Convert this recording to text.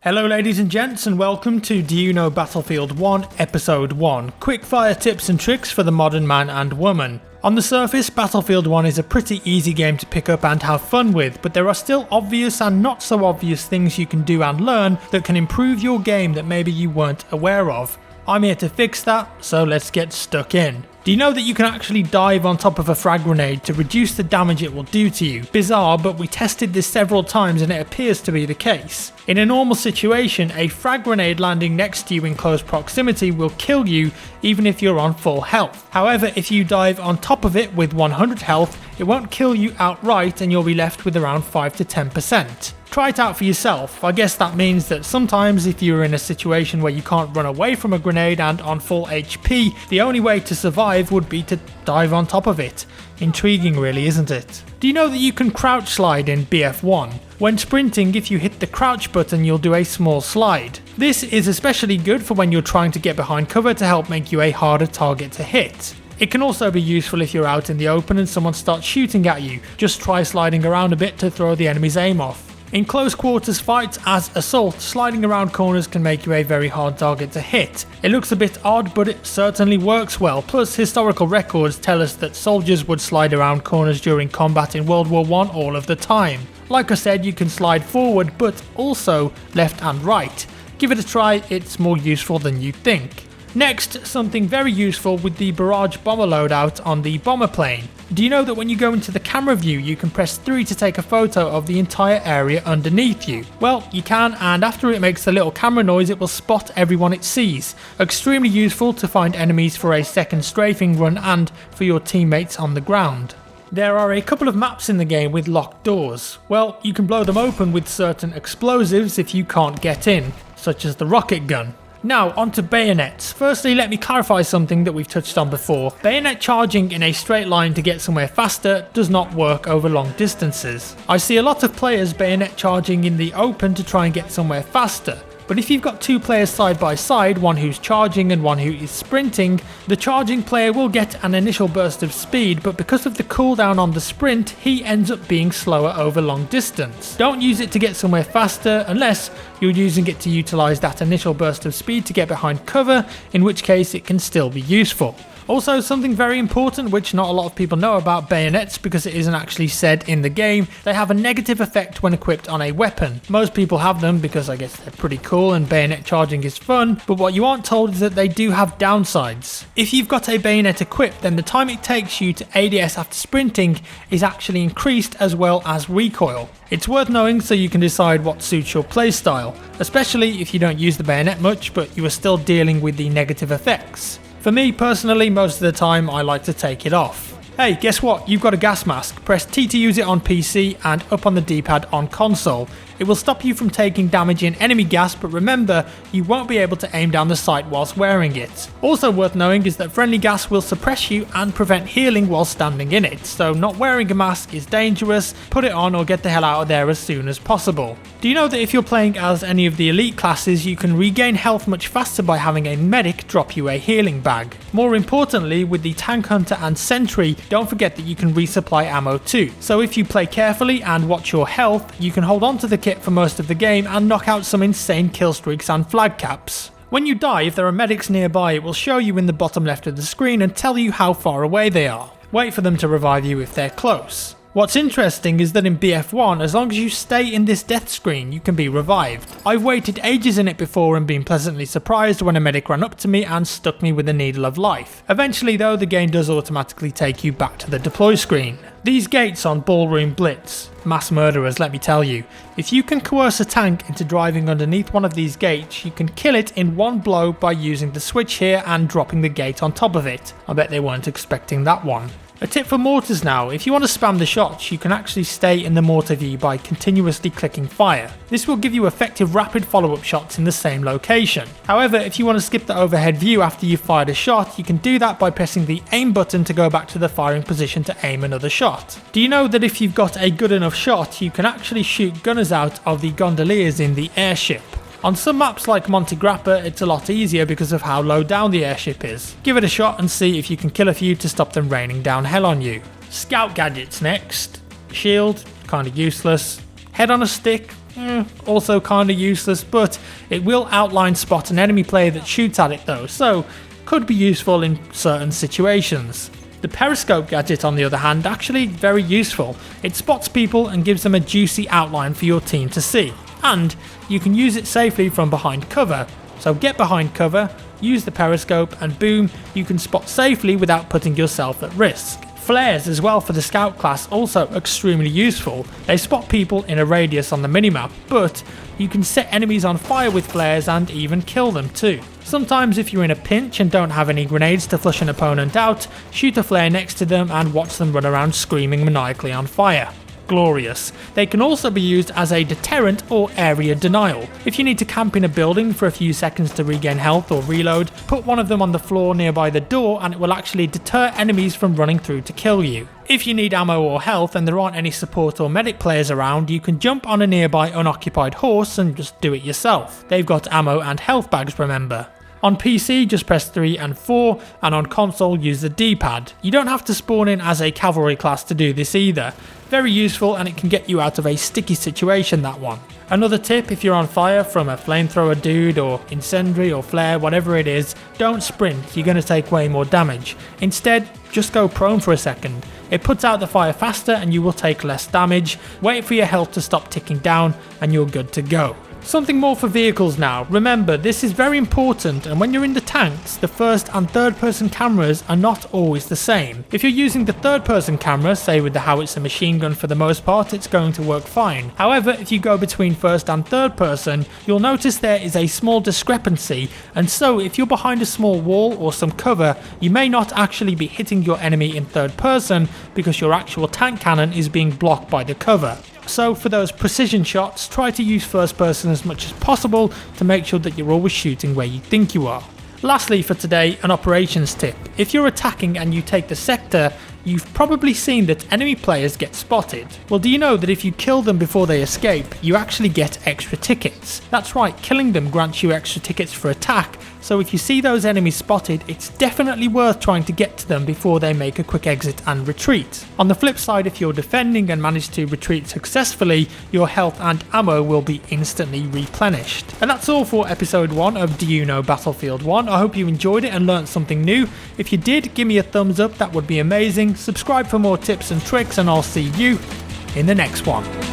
Hello ladies and gents, and welcome to Do You Know Battlefield 1 Episode 1, quickfire tips and tricks for the modern man and woman. On the surface, Battlefield 1 is a pretty easy game to pick up and have fun with, but there are still obvious and not so obvious things you can do and learn that can improve your game that maybe you weren't aware of. I'm here to fix that, so let's get stuck in. Do you know that you can actually dive on top of a frag grenade to reduce the damage it will do to you? Bizarre, but we tested this several times and it appears to be the case. In a normal situation, a frag grenade landing next to you in close proximity will kill you even if you're on full health. However, if you dive on top of it with 100 health, it won't kill you outright and you'll be left with around 5 to 10%. Try it out for yourself. I guess that means that sometimes if you're in a situation where you can't run away from a grenade and on full HP, the only way to survive would be to dive on top of it. Intriguing really, isn't it? Do you know that you can crouch slide in BF1? When sprinting, if you hit the crouch button, you'll do a small slide. This is especially good for when you're trying to get behind cover to help make you a harder target to hit. It can also be useful if you're out in the open and someone starts shooting at you. Just try sliding around a bit to throw the enemy's aim off. In close quarters fights as Assault, sliding around corners can make you a very hard target to hit. It looks a bit odd, but it certainly works well, plus historical records tell us that soldiers would slide around corners during combat in World War I all of the time. Like I said, you can slide forward, but also left and right. Give it a try, it's more useful than you think. Next, something very useful with the barrage bomber loadout on the bomber plane. Do you know that when you go into the camera view, you can press 3 to take a photo of the entire area underneath you? Well, you can, and after it makes the little camera noise, it will spot everyone it sees. Extremely useful to find enemies for a second strafing run and for your teammates on the ground. There are a couple of maps in the game with locked doors. Well, you can blow them open with certain explosives if you can't get in, such as the rocket gun. Now, onto bayonets. Firstly, let me clarify something that we've touched on before. Bayonet charging in a straight line to get somewhere faster does not work over long distances. I see a lot of players bayonet charging in the open to try and get somewhere faster. But if you've got two players side by side, one who's charging and one who is sprinting, the charging player will get an initial burst of speed, but because of the cooldown on the sprint, he ends up being slower over long distance. Don't use it to get somewhere faster unless you're using it to utilise that initial burst of speed to get behind cover, in which case it can still be useful. Also, something very important which not a lot of people know about bayonets because it isn't actually said in the game, they have a negative effect when equipped on a weapon. Most people have them because I guess they're pretty cool and bayonet charging is fun, but what you aren't told is that they do have downsides. If you've got a bayonet equipped, then the time it takes you to ADS after sprinting is actually increased as well as recoil. It's worth knowing so you can decide what suits your playstyle, especially if you don't use the bayonet much but you are still dealing with the negative effects. For me personally, most of the time I like to take it off. Hey, guess what? You've got a gas mask. Press T to use it on PC and up on the D-pad on console. It will stop you from taking damage in enemy gas, but remember, you won't be able to aim down the sight whilst wearing it. Also worth knowing is that friendly gas will suppress you and prevent healing while standing in it, so not wearing a mask is dangerous. Put it on or get the hell out of there as soon as possible. Do you know that if you're playing as any of the elite classes, you can regain health much faster by having a medic drop you a healing bag? More importantly, with the tank hunter and sentry, don't forget that you can resupply ammo too. So if you play carefully and watch your health, you can hold on to the kit for most of the game and knock out some insane kill streaks and flag caps. When you die, if there are medics nearby, it will show you in the bottom left of the screen and tell you how far away they are. Wait for them to revive you if they're close. What's interesting is that in BF1, as long as you stay in this death screen, you can be revived. I've waited ages in it before and been pleasantly surprised when a medic ran up to me and stuck me with a needle of life. Eventually though, the game does automatically take you back to the deploy screen. These gates on Ballroom Blitz, mass murderers, let me tell you. If you can coerce a tank into driving underneath one of these gates, you can kill it in one blow by using the switch here and dropping the gate on top of it. I bet they weren't expecting that one. A tip for mortars now, if you want to spam the shots, you can actually stay in the mortar view by continuously clicking fire. This will give you effective rapid follow-up shots in the same location. However, if you want to skip the overhead view after you've fired a shot, you can do that by pressing the aim button to go back to the firing position to aim another shot. Do you know that if you've got a good enough shot, you can actually shoot gunners out of the Gondoliers in the Airship? On some maps like Monte Grappa, it's a lot easier because of how low down the airship is. Give it a shot and see if you can kill a few to stop them raining down hell on you. Scout gadgets next. Shield, kinda useless. Head on a stick, also kinda useless, but it will outline spot an enemy player that shoots at it though, so could be useful in certain situations. The Periscope gadget, on the other hand, actually very useful. It spots people and gives them a juicy outline for your team to see, and you can use it safely from behind cover. So get behind cover, use the Periscope, and boom, you can spot safely without putting yourself at risk. Flares as well for the scout class, also extremely useful. They spot people in a radius on the minimap, but you can set enemies on fire with flares and even kill them too. Sometimes if you're in a pinch and don't have any grenades to flush an opponent out, shoot a flare next to them and watch them run around screaming maniacally on fire. Glorious. They can also be used as a deterrent or area denial. If you need to camp in a building for a few seconds to regain health or reload, put one of them on the floor nearby the door and it will actually deter enemies from running through to kill you. If you need ammo or health and there aren't any support or medic players around, you can jump on a nearby unoccupied horse and just do it yourself. They've got ammo and health bags, remember. On PC, just press 3 and 4, and on console, use the D-pad. You don't have to spawn in as a cavalry class to do this either. Very useful, and it can get you out of a sticky situation, that one. Another tip, if you're on fire from a flamethrower dude or incendiary or flare, whatever it is, don't sprint, you're going to take way more damage. Instead, just go prone for a second. It puts out the fire faster and you will take less damage. Wait for your health to stop ticking down and you're good to go. Something more for vehicles now. Remember, this is very important, and when you're in the tanks, the first and third person cameras are not always the same. If you're using the third person camera, say with the howitzer machine gun for the most part, it's going to work fine. However, if you go between first and third person, you'll notice there is a small discrepancy, and so if you're behind a small wall or some cover, you may not actually be hitting your enemy in third person because your actual tank cannon is being blocked by the cover. So for those precision shots, try to use first person as much as possible to make sure that you're always shooting where you think you are. Lastly for today, an operations tip. If you're attacking and you take the sector, you've probably seen that enemy players get spotted. Well, do you know that if you kill them before they escape, you actually get extra tickets? That's right, killing them grants you extra tickets for attack, so if you see those enemies spotted, it's definitely worth trying to get to them before they make a quick exit and retreat. On the flip side, if you're defending and manage to retreat successfully, your health and ammo will be instantly replenished. And that's all for episode 1 of Do You Know Battlefield 1. I hope you enjoyed it and learnt something new. If you did, give me a thumbs up, that would be amazing. Subscribe for more tips and tricks, and I'll see you in the next one.